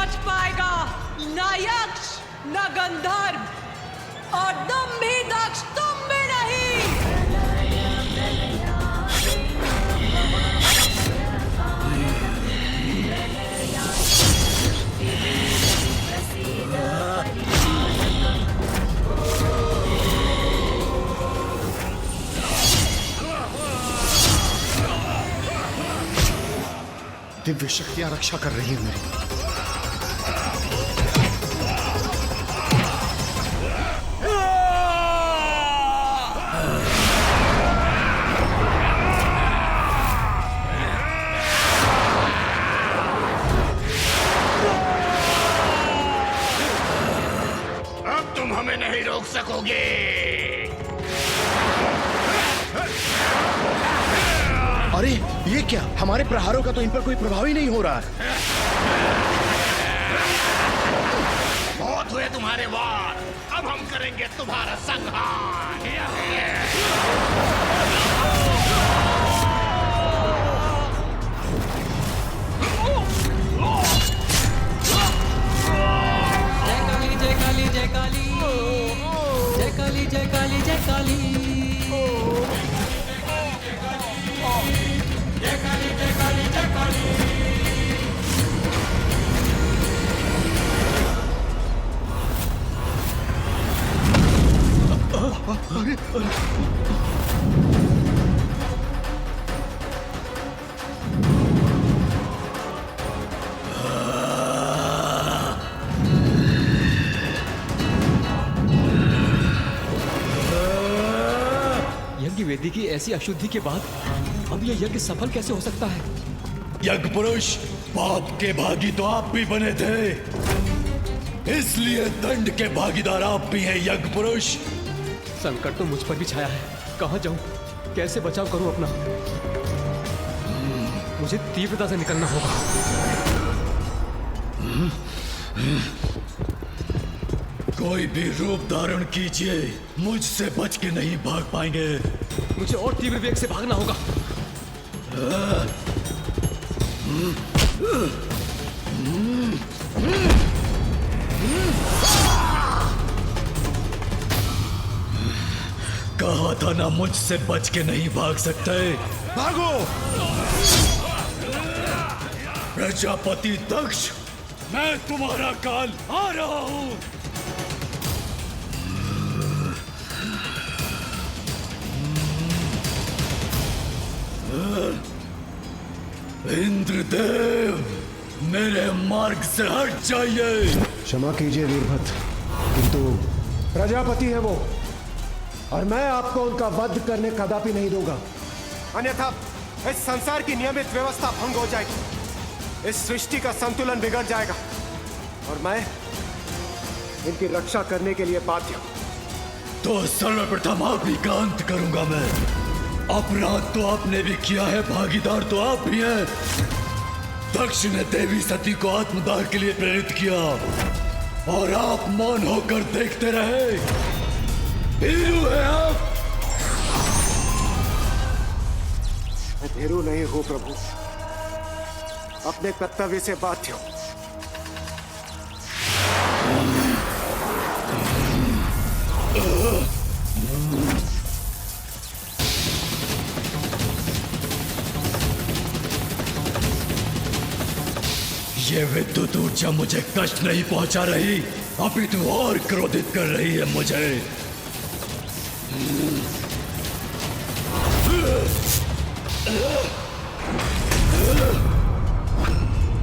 बच पाएगा, ना यक्ष ना गंधर्व और तुम भी दक्ष, तुम भी नहीं। दिव्य शक्तियां रक्षा कर रही है मेरी। अब तुम हमें नहीं रोक सकोगे। अरे ये क्या, हमारे प्रहारों का तो इन पर कोई प्रभाव ही नहीं हो रहा है। बहुत हुए तुम्हारे वार, अब हम करेंगे तुम्हारा संहार। जय काली जय काली जय काली, जय काली जय काली जय काली, जय काली जय काली जय काली। यज्ञ वेदी की ऐसी अशुद्धि के बाद अब यह यज्ञ सफल कैसे हो सकता है? यज्ञ पुरुष, पाप के भागी तो आप भी बने थे, इसलिए दंड के भागीदार आप भी हैं यज्ञ पुरुष। संकट तो मुझ पर भी छाया है, कहां जाऊं, कैसे बचाव करूं अपना? मुझे तीव्रता से निकलना होगा। कोई भी रूप धारण कीजिए, मुझसे बच के नहीं भाग पाएंगे। मुझे और तीव्र वेग से भागना होगा। कहा था ना, मुझसे बच के नहीं भाग सकते। भागो! प्रजापति दक्ष, मैं तुम्हारा काल आ रहा हूं। इंद्रदेव, मेरे मार्ग से हट जाइए। क्षमा कीजिए वीरभद्र, किंतु प्रजापति है वो, और मैं आपको उनका वध करने कदापि नहीं दूंगा। अन्यथा इस संसार की नियमित व्यवस्था भंग हो जाएगी, इस सृष्टि का संतुलन बिगड़ जाएगा, और मैं इनकी रक्षा करने के लिए बाध्य हूं। तो सर्वप्रथम आप ही का अंत करूंगा मैं। अपराध तो आपने भी किया है, भागीदार तो आप भी हैं। दक्ष ने देवी सती को आत्मदाह के लिए प्रेरित किया और आप मौन होकर देखते रहे। भीरू है आप। मैं भीरू नहीं हूं प्रभु, अपने कर्तव्य से बाध्य हूं। ये विद्युत ऊर्जा मुझे कष्ट नहीं पहुंचा रही, अपितु और क्रोधित कर रही है मुझे।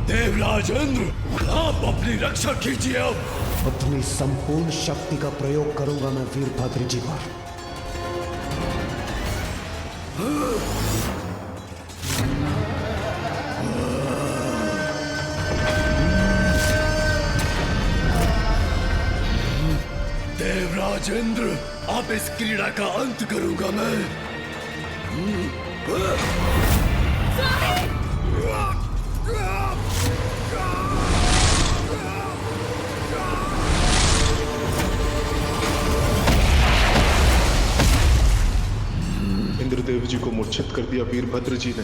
देवराज इंद्र, आप अपनी रक्षा कीजिए। अब अपनी संपूर्ण शक्ति का प्रयोग करूंगा मैं वीरभद्र जी पर। देवराज इंद्र, अब इस क्रीड़ा का अंत करूंगा मैं। इंद्रदेव जी को मूर्छित कर दिया वीरभद्र जी ने।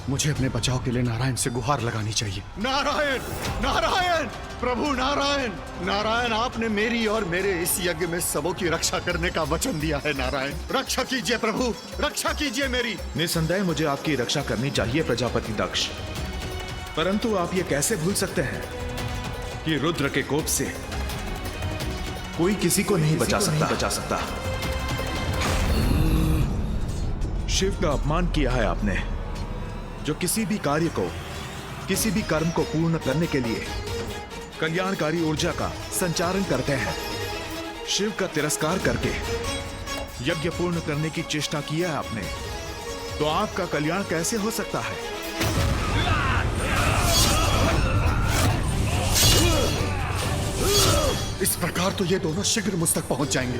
मुझे अपने बचाव के लिए नारायण से गुहार लगानी चाहिए। नारायण, नारायण, प्रभु नारायण, नारायण, आपने मेरी और मेरे इस यज्ञ में सबों की रक्षा करने का वचन दिया है। नारायण, रक्षा कीजिए प्रभु, रक्षा कीजिए मेरी। निसंदेह मुझे आपकी रक्षा करनी चाहिए प्रजापति दक्ष, परंतु आप ये कैसे भूल सकते हैं कि रुद्र के कोप से कोई किसी को नहीं बचा सकता। शिव का अपमान किया है आपने, जो किसी भी कार्य को, किसी भी कर्म को पूर्ण करने के लिए कल्याणकारी ऊर्जा का संचारण करते हैं। शिव का तिरस्कार करके यज्ञ पूर्ण करने की चेष्टा किया है आपने, तो आपका कल्याण कैसे हो सकता है? इस प्रकार तो ये दोनों शीघ्र मुझ तक पहुंच जाएंगे।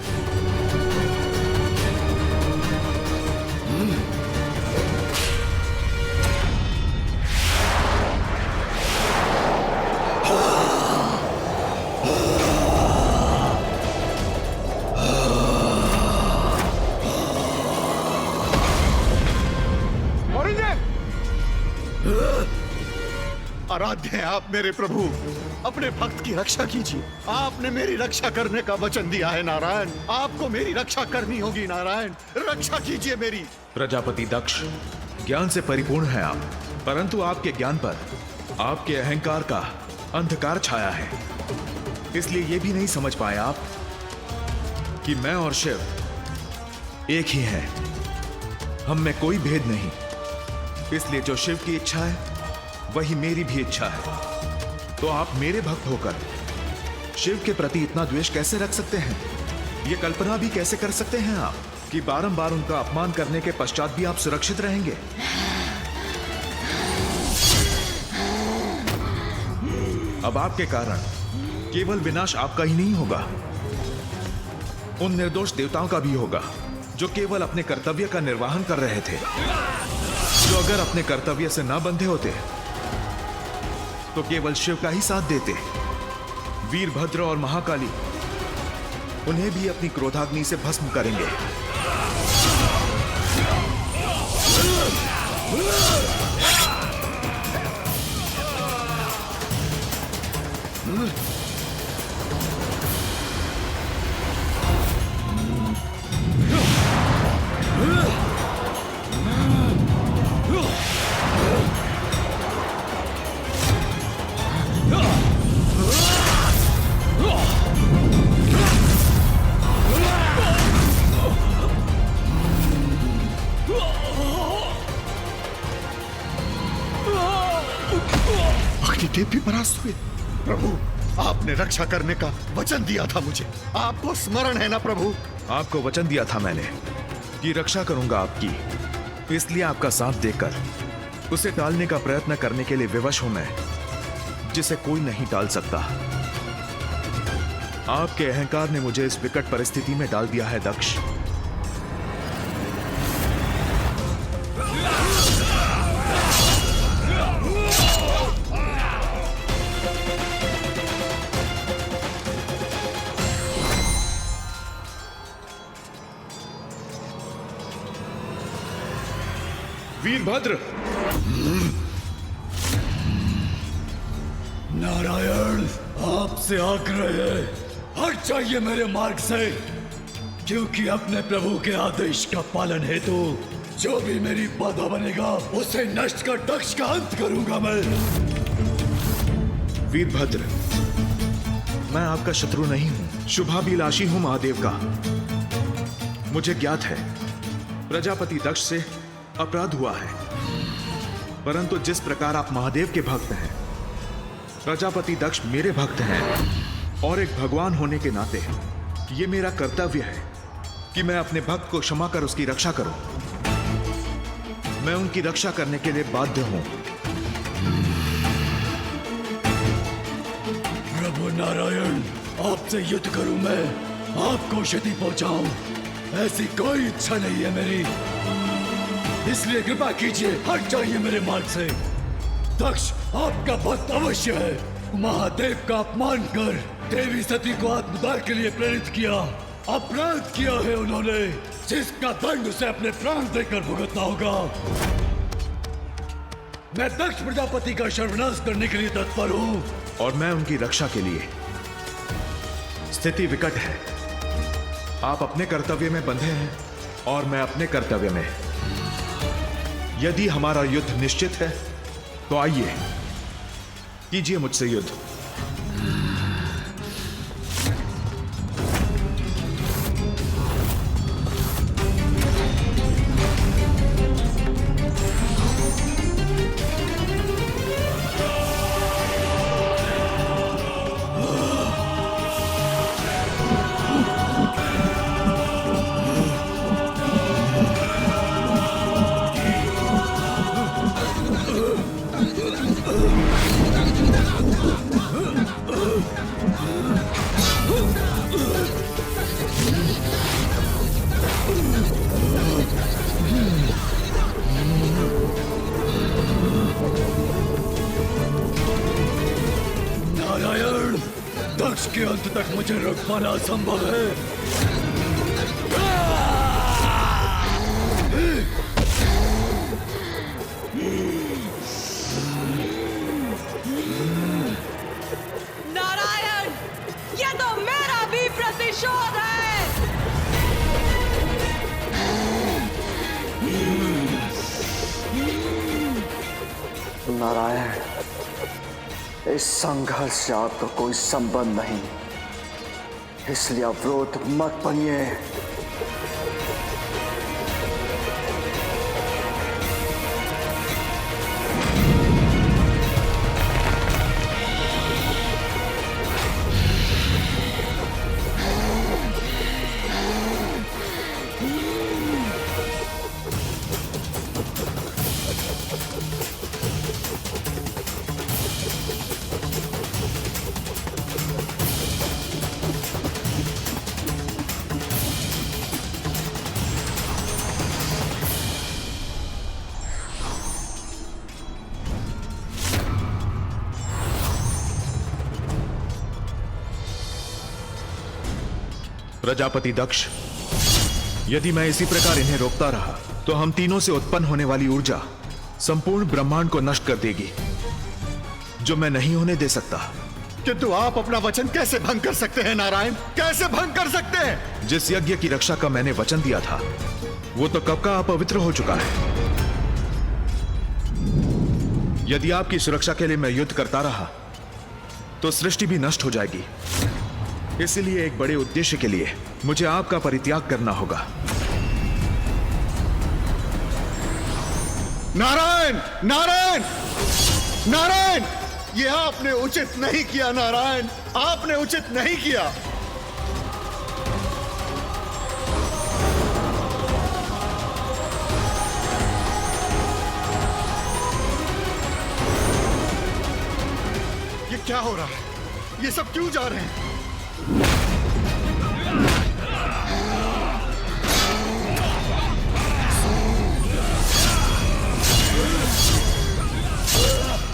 आराध्य हैं आप मेरे प्रभु, अपने भक्त की रक्षा कीजिए। आपने मेरी रक्षा करने का वचन दिया है नारायण, आपको मेरी रक्षा करनी होगी। नारायण, रक्षा कीजिए मेरी। प्रजापति दक्ष, ज्ञान से परिपूर्ण है आप, परंतु आपके ज्ञान पर आपके अहंकार का अंधकार छाया है। इसलिए ये भी नहीं समझ पाए आप कि मैं और शिव एक ही हैं, हम में कोई भेद नहीं। इसलिए जो शिव की इच्छा है वही मेरी भी इच्छा है। तो आप मेरे भक्त होकर शिव के प्रति इतना द्वेष कैसे रख सकते हैं? ये कल्पना भी कैसे कर सकते हैं आप कि बारंबार उनका अपमान करने के पश्चात भी आप सुरक्षित रहेंगे? अब आपके कारण केवल विनाश आपका ही नहीं होगा, उन निर्दोष देवताओं का भी होगा जो केवल अपने कर्तव्य का निर्वहन कर रहे थे, जो अगर अपने कर्तव्य से ना बंधे होते तो केवल शिव का ही साथ देते। वीरभद्र और महाकाली उन्हें भी अपनी क्रोधाग्नि से भस्म करेंगे। अग्निदेव भी परास्त हुए। प्रभु, आपने रक्षा करने का वचन दिया था मुझे, आपको स्मरण है ना प्रभु? आपको वचन दिया था मैंने कि रक्षा करूंगा आपकी, इसलिए आपका साथ देकर उसे टालने का प्रयत्न करने के लिए विवश हूं मैं, जिसे कोई नहीं टाल सकता। आपके अहंकार ने मुझे इस विकट परिस्थिति में डाल दिया है दक्ष। वीरभद्र, नारायण, आपसे आग्रह है, हट जाइए मेरे मार्ग से, क्योंकि अपने प्रभु के आदेश का पालन हेतु जो भी मेरी बाधा बनेगा उसे नष्ट कर दक्ष का अंत करूंगा मैं। वीरभद्र, मैं आपका शत्रु नहीं हूं, शुभाभिलाषी हूं महादेव का। मुझे ज्ञात है प्रजापति दक्ष से अपराध हुआ है, परंतु जिस प्रकार आप महादेव के भक्त हैं, प्रजापति दक्ष मेरे भक्त हैं, और एक भगवान होने के नाते ये मेरा कर्तव्य है कि मैं अपने भक्त को क्षमा कर उसकी रक्षा करूं। मैं उनकी रक्षा करने के लिए बाध्य हूं। प्रभु नारायण, आपसे युद्ध करूं मैं, आपको क्षति पहुंचाऊं, ऐसी कोई इच्छा नहीं है मेरी, इसलिए कृपा कीजिए, हट जाइए मेरे मार्ग से। दक्ष आपका भक्त अवश्य है, महादेव का अपमान कर देवी सती को आत्मदाह के लिए प्रेरित किया, अपराध किया है उन्होंने, जिसका दंड उसे अपने प्राण देकर भुगतना होगा। मैं दक्ष प्रजापति का सर्वनाश करने के लिए तत्पर हूँ। और मैं उनकी रक्षा के लिए। स्थिति विकट है। आप अपने कर्तव्य में बंधे हैं और मैं अपने कर्तव्य में। यदि हमारा युद्ध निश्चित है तो आइए कीजिए मुझसे युद्ध। नारायण, दक्ष के अंत तक मुझे रोक पाना असंभव है। नारायण, ये तो मेरा भी प्रतिशोध है। नारायण, इस संघर्ष से आपका कोई संबंध नहीं, इसलिए अवरोध मत बनिए। प्रजापति दक्ष, यदि मैं इसी प्रकार इन्हें रोकता रहा तो हम तीनों से उत्पन्न होने वाली ऊर्जा संपूर्ण ब्रह्मांड को नष्ट कर देगी, जो मैं नहीं होने दे सकता। किंतु आप अपना वचन कैसे भंग कर सकते हैं नारायण? कैसे भंग कर सकते हैं? जिस यज्ञ की रक्षा का मैंने वचन दिया था वो तो कब का अपवित्र हो चुका है। यदि आपकी सुरक्षा के लिए मैं युद्ध करता रहा तो सृष्टि भी नष्ट हो जाएगी। इसलिए एक बड़े उद्देश्य के लिए मुझे आपका परित्याग करना होगा। नारायण, नारायण, नारायण, यह आपने उचित नहीं किया नारायण, आपने उचित नहीं किया। ये क्या हो रहा है? ये सब क्यों जा रहे हैं?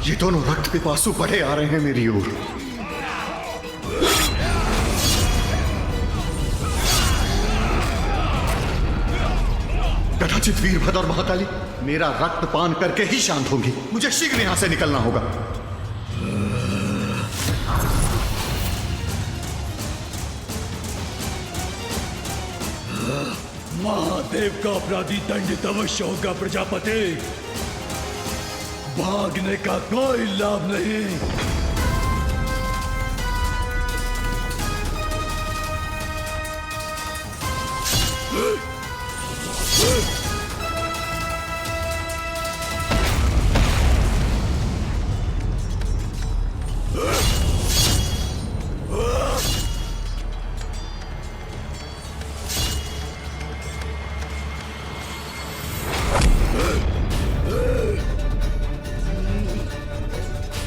ये दोनों रक्त पिपासु बढ़े आ रहे हैं मेरी ओर। कदाचित वीरभद्र और महाकाली मेरा रक्त पान करके ही शांत होंगी। मुझे शीघ्र यहां से निकलना होगा। महादेव का अपराधी दंडित अवश्य होगा प्रजापति। भागने का कोई लाभ नहीं।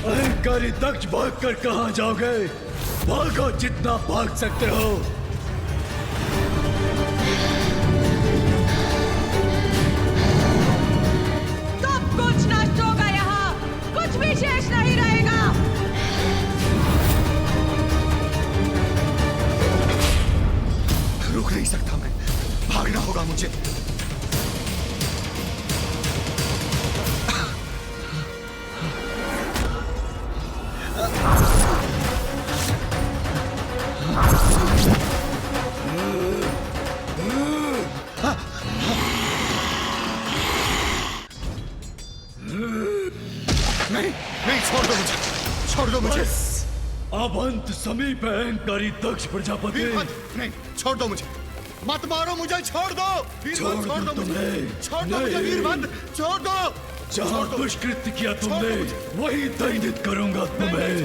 अहंकारी दक्ष भागकर कहां जाओगे? भागो जितना भाग सकते हो। सब कुछ नष्ट होगा, यहाँ कुछ भी शेष नहीं रहेगा। रुक नहीं सकता मैं, भागना होगा मुझे। दो मुझे। अब अंत समीप है अहंकारी दक्ष प्रजापति। वीरभद्र नहीं, छोड़ दो मुझे, मत मारो मुझे, छोड़ दो वीरभद्र, छोड़ दो मुझे, छोड़ दो मुझे वीरभद्र, छोड़ दो। जहाँ दुष्कृत्य किया तुमने वही दंडित करूंगा तुम्हें।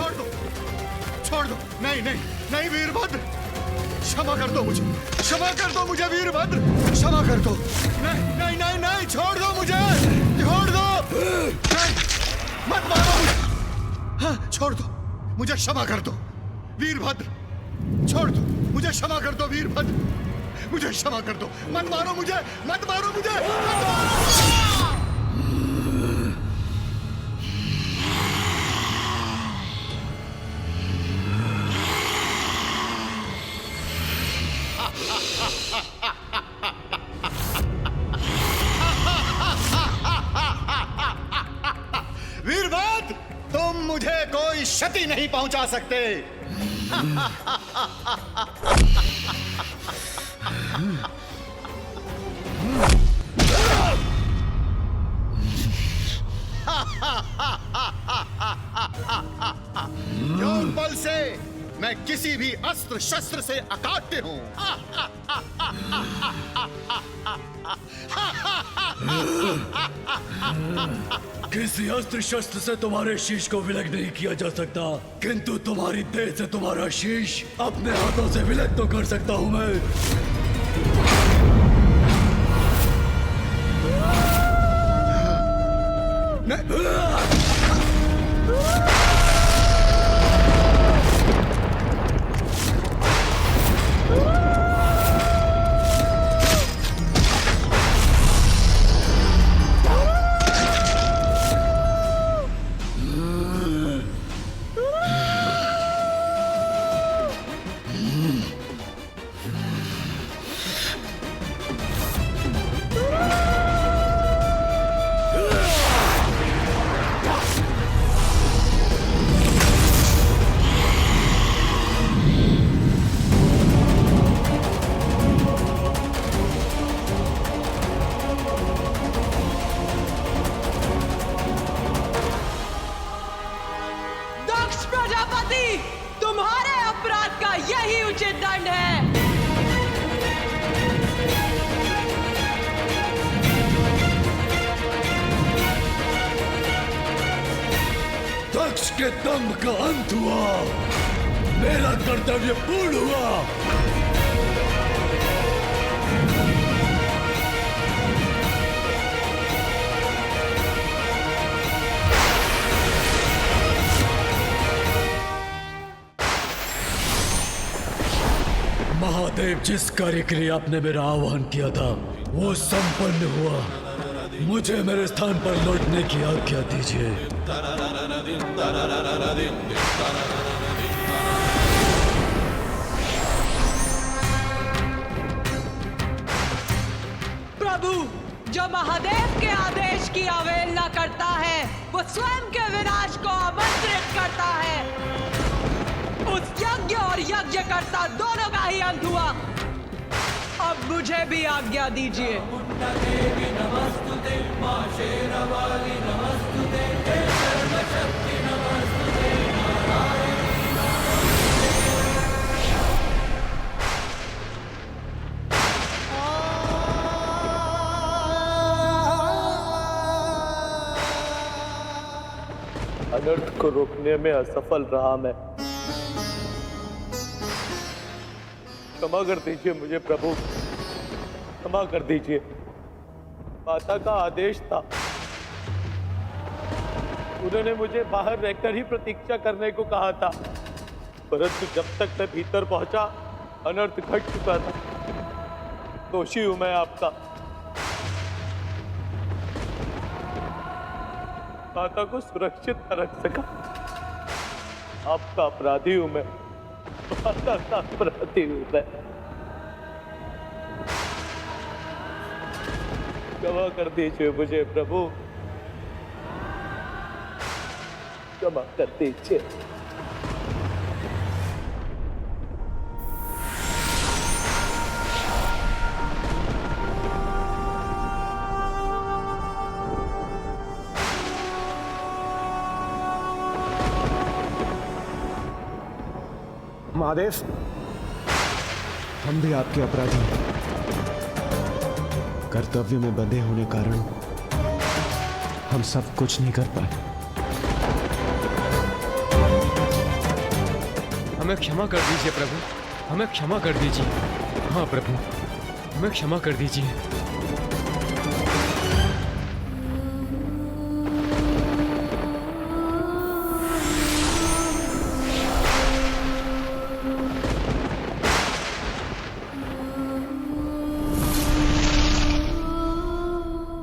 छोड़ दो, नहीं नहीं नहीं वीरभद्र, क्षमा कर दो मुझे, क्षमा कर दो मुझे वीरभद्र, क्षमा कर दो। नहीं नहीं नहीं नहीं, छोड़ दो मुझे, छोड़ दो, नहीं मत मारो मुझे, हाँ छोड़ दो मुझे, क्षमा कर दो वीरभद्र, छोड़ दो मुझे, क्षमा कर दो वीरभद्र, मुझे क्षमा कर दो, मत मारो मुझे, मत मारो मुझे, मत मारो। वीरभद्र, तुम मुझे कोई क्षति नहीं पहुंचा सकते। योग बल से मैं किसी भी अस्त्र शस्त्र से अकाट्य हूं। किसी अस्त्र शस्त्र से तुम्हारे शीश को विलग नहीं किया जा सकता, किंतु तुम्हारी देह से तुम्हारा शीश अपने हाथों से विलग तो कर सकता हूं मैं। तुम्हारे अपराध का यही उचित दंड है। दक्ष के दंभ का अंत हुआ, मेरा कर्तव्य पूर्ण हुआ। महादेव, जिस कार्य के लिए आपने मेरा आह्वान किया था वो संपन्न हुआ। मुझे मेरे स्थान पर लौटने की आज्ञा दीजिए। प्रभु, जो महादेव के आदेश की अवहेलना करता है वो स्वयं के विनाश को आमंत्रित करता है। उस यज्ञ और यज्ञकर्ता दोनों का ही अंत हुआ। अब मुझे भी आज्ञा दीजिए। अनर्थ को रोकने में असफल रहा मैं। क्षमा कर दीजिए मुझे प्रभु, क्षमा कर दीजिए। माता का आदेश था, उन्होंने मुझे बाहर रहकर ही प्रतीक्षा करने को कहा था, परंतु जब तक मैं भीतर पहुंचा अनर्थ घट चुका था। दोषी हूं मैं आपका। माता को सुरक्षित न रख सका, आपका अपराधी हूं मैं, माता का अपराधी हूं मैं। क्षमा कर दीजिए मुझे प्रभु, क्षमा कर दीजिए। महादेव, हम भी आपके अपराधी हैं। कर्तव्य में बंधे होने कारण हम सब कुछ नहीं कर पाए। हमें क्षमा कर दीजिए प्रभु, हमें क्षमा कर दीजिए। हाँ प्रभु, हमें क्षमा कर दीजिए।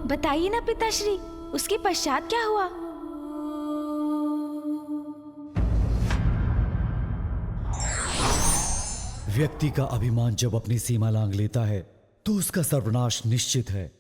बताइए ना पिताश्री, उसके पश्चात क्या हुआ? व्यक्ति का अभिमान जब अपनी सीमा लांघ लेता है तो उसका सर्वनाश निश्चित है।